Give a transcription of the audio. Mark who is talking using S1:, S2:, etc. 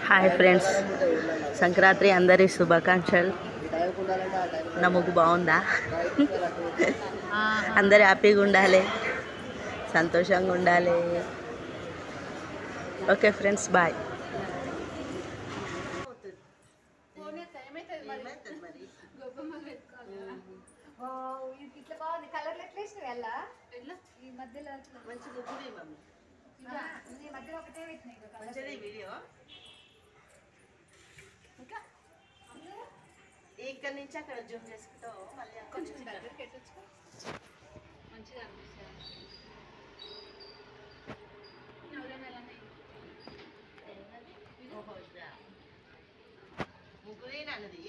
S1: Hi friends, Sankranti అందరి శుభాకాంక్షలు. నా ముగ్గు బాగుందా? అందరు హ్యాపీగా ఉండాలి, సంతోషంగా ఉండాలి. Okay friends, bye. ఇక్కడ నుంచి అక్కడ జూమ్ చేసుకుంటావు మళ్ళీ మంచిగా అనిపిస్తుంది. ముగ్గురేనా అన్నది.